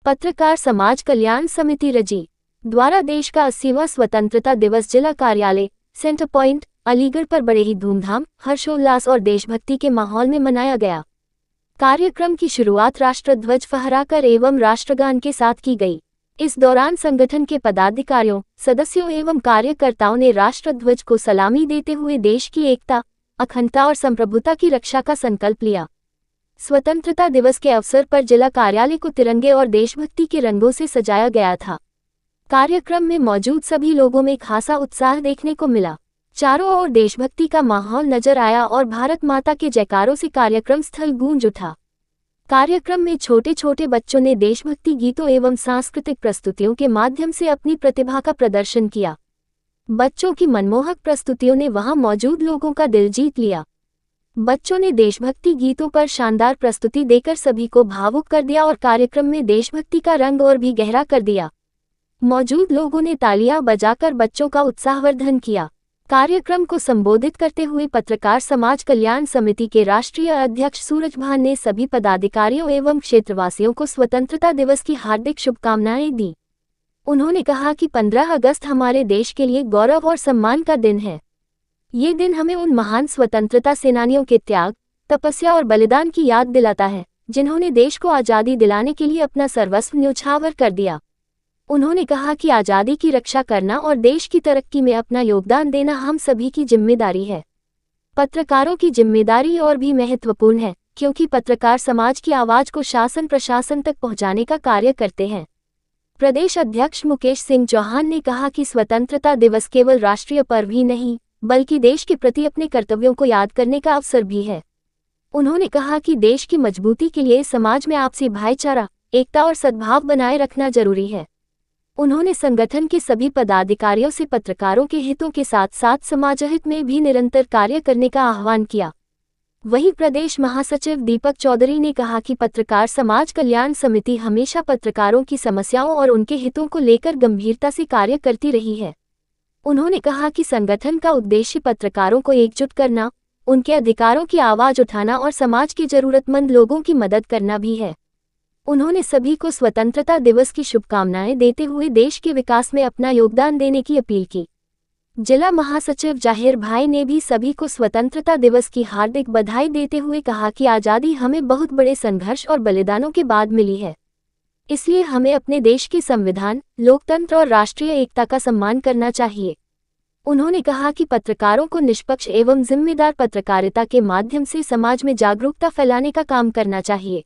पत्रकार समाज कल्याण समिति रजी द्वारा देश का 80वां स्वतंत्रता दिवस जिला कार्यालय सेंटर पॉइंट अलीगढ़ पर बड़े ही धूमधाम, हर्षोल्लास और देशभक्ति के माहौल में मनाया गया। कार्यक्रम की शुरुआत राष्ट्रध्वज फहराकर एवं राष्ट्रगान के साथ की गई। इस दौरान संगठन के पदाधिकारियों, सदस्यों एवं कार्यकर्ताओं ने राष्ट्रध्वज को सलामी देते हुए देश की एकता, अखंडता और संप्रभुता की रक्षा का संकल्प लिया। स्वतंत्रता दिवस के अवसर पर जिला कार्यालय को तिरंगे और देशभक्ति के रंगों से सजाया गया था। कार्यक्रम में मौजूद सभी लोगों में खासा उत्साह देखने को मिला। चारों ओर देशभक्ति का माहौल नजर आया और भारत माता के जयकारों से कार्यक्रम स्थल गूंज उठा। कार्यक्रम में छोटे छोटे बच्चों ने देशभक्ति गीतों एवं सांस्कृतिक प्रस्तुतियों के माध्यम से अपनी प्रतिभा का प्रदर्शन किया। बच्चों की मनमोहक प्रस्तुतियों ने वहां मौजूद लोगों का दिल जीत लिया। बच्चों ने देशभक्ति गीतों पर शानदार प्रस्तुति देकर सभी को भावुक कर दिया और कार्यक्रम में देशभक्ति का रंग और भी गहरा कर दिया। मौजूद लोगों ने तालियां बजाकर बच्चों का उत्साहवर्धन किया। कार्यक्रम को संबोधित करते हुए पत्रकार समाज कल्याण समिति के राष्ट्रीय अध्यक्ष सूरज भान ने सभी पदाधिकारियों एवं क्षेत्रवासियों को स्वतंत्रता दिवस की हार्दिक शुभकामनाएं दी। उन्होंने कहा कि 15 अगस्त हमारे देश के लिए गौरव और सम्मान का दिन है। ये दिन हमें उन महान स्वतंत्रता सेनानियों के त्याग, तपस्या और बलिदान की याद दिलाता है, जिन्होंने देश को आज़ादी दिलाने के लिए अपना सर्वस्व न्यौछावर कर दिया। उन्होंने कहा कि आज़ादी की रक्षा करना और देश की तरक्की में अपना योगदान देना हम सभी की जिम्मेदारी है। पत्रकारों की जिम्मेदारी और भी महत्वपूर्ण है, क्योंकि पत्रकार समाज की आवाज़ को शासन प्रशासन तक पहुंचाने का कार्य करते हैं। प्रदेश अध्यक्ष मुकेश सिंह चौहान ने कहा कि स्वतंत्रता दिवस केवल राष्ट्रीय पर्व ही नहीं, बल्कि देश के प्रति अपने कर्तव्यों को याद करने का अवसर भी है। उन्होंने कहा कि देश की मजबूती के लिए समाज में आपसी भाईचारा, एकता और सद्भाव बनाए रखना जरूरी है। उन्होंने संगठन के सभी पदाधिकारियों से पत्रकारों के हितों के साथ साथ समाजहित में भी निरंतर कार्य करने का आह्वान किया। वहीं प्रदेश महासचिव दीपक चौधरी ने कहा कि पत्रकार समाज कल्याण समिति हमेशा पत्रकारों की समस्याओं और उनके हितों को लेकर गंभीरता से कार्य करती रही है। उन्होंने कहा कि संगठन का उद्देश्य पत्रकारों को एकजुट करना, उनके अधिकारों की आवाज़ उठाना और समाज के जरूरतमंद लोगों की मदद करना भी है। उन्होंने सभी को स्वतंत्रता दिवस की शुभकामनाएं देते हुए देश के विकास में अपना योगदान देने की अपील की। जिला महासचिव जाहिर भाई ने भी सभी को स्वतंत्रता दिवस की हार्दिक बधाई देते हुए कहा कि आज़ादी हमें बहुत बड़े संघर्ष और बलिदानों के बाद मिली है, इसलिए हमें अपने देश के संविधान, लोकतंत्र और राष्ट्रीय एकता का सम्मान करना चाहिए। उन्होंने कहा कि पत्रकारों को निष्पक्ष एवं जिम्मेदार पत्रकारिता के माध्यम से समाज में जागरूकता फैलाने का काम करना चाहिए।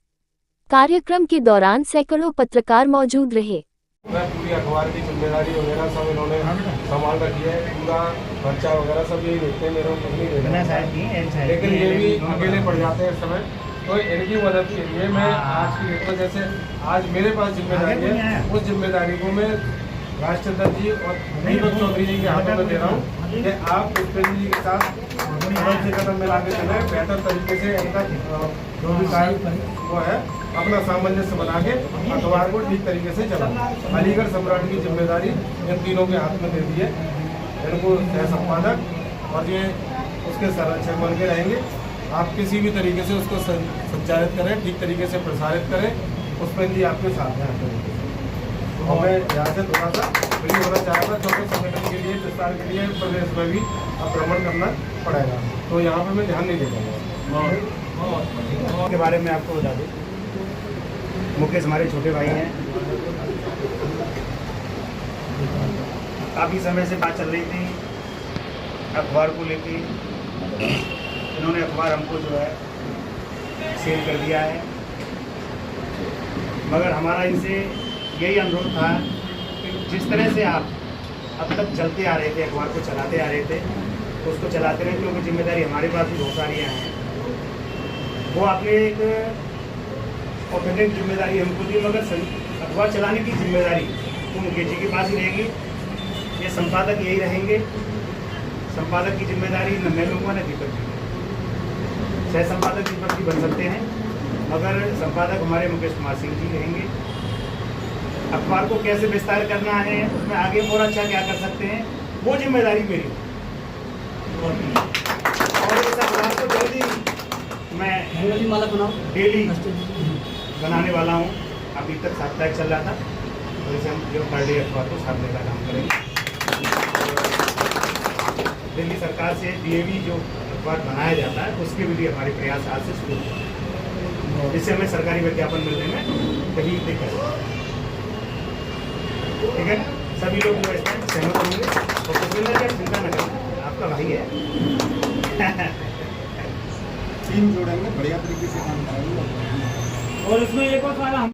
कार्यक्रम के दौरान सैकड़ों पत्रकार मौजूद रहे। पूरी अखबार की जिम्मेदारी वगैरह सब इन्होंने संभाल रखी है, पूरा खर्चा वगैरह सब यही देखते हैं, मेरे को नहीं देते, लेकिन ये भी अकेले पड़ जाते हैं इस समय। तो इनकी मदद के लिए मैं आज की डेट में, जैसे आज मेरे पास जिम्मेदारी है, उस जिम्मेदारी को मैं राष्ट्रध्वज जी और दीपक चौधरी जी के हाथों में दे रहा हूँ कि आप पुष्पेंद्र जी के साथ कदम से कदम मिला के चले, बेहतर तरीके से इनका जो भी कार्य वो है अपना सामंजस्य बना के अखबार को ठीक तरीके से चला। अलीगढ़ सम्राट की जिम्मेदारी इन तीनों के हाथ में दे दी है। इनको सह संपादक और ये उसके संरक्षक बन के रहेंगे। आप किसी भी तरीके से उसको संचालित करें, ठीक तरीके से प्रसारित करें, पुष्पेंद्र जी आपके साथ हैं। और मैं यहाँ से थोड़ा सा फ्री होना चाहूँगा, क्योंकि संगठन के लिए, विस्तार के लिए प्रदेश में भी भ्रमण करना पड़ेगा, तो यहाँ पर मैं ध्यान नहीं दे पाऊँगा। के बारे में आपको बता दूँ, मुकेश हमारे छोटे भाई हैं। काफ़ी समय से बात चल रही थी अखबार को लेके। इन्होंने अखबार हमको जो है सेल कर दिया है, मगर हमारा इनसे यही अनुरोध था कि जिस तरह से आप अब तक चलते आ रहे थे, अखबार को चलाते आ रहे थे, तो उसको चलाते रहे, क्योंकि जिम्मेदारी हमारे पास भी बहुत सारी हैं। वो आपने एक ऑफेंडेंट जिम्मेदारी हमको दी, मगर अखबार चलाने की जिम्मेदारी तो मुकेश जी के पास ही रहेगी। ये संपादक यही रहेंगे। संपादक की जिम्मेदारी न मैं लूँगा न दीपक जी। सह संपादक दीपक जी बन सकते हैं, मगर संपादक हमारे मुकेश कुमार सिंह जी रहेंगे। अखबार को कैसे विस्तार करना है, उसमें आगे और अच्छा क्या कर सकते हैं, वो जिम्मेदारी मेरी। और इस अखबार को जल्दी मैं डेली बनाने वाला हूँ। अभी तक साप्ताहिक चल रहा था, तो इसे हम जो पर डे अखबार को छापने का काम करेंगे। दिल्ली सरकार से डीएवी जो अखबार बनाया जाता है उसके भी लिए हमारे प्रयास आज से शुरू हुए, जिससे हमें सरकारी विज्ञापन मिलने में कभी दिक्कत नहीं। ठीक है, सभी लोग जो इसमें सहमत होंगे और पुष्पेंद्र जी चिंता न करें, आपका भाई है। टीम जोड़ेंगे, बढ़िया तरीके से काम करेंगे। और उसमें एक और सवाल हम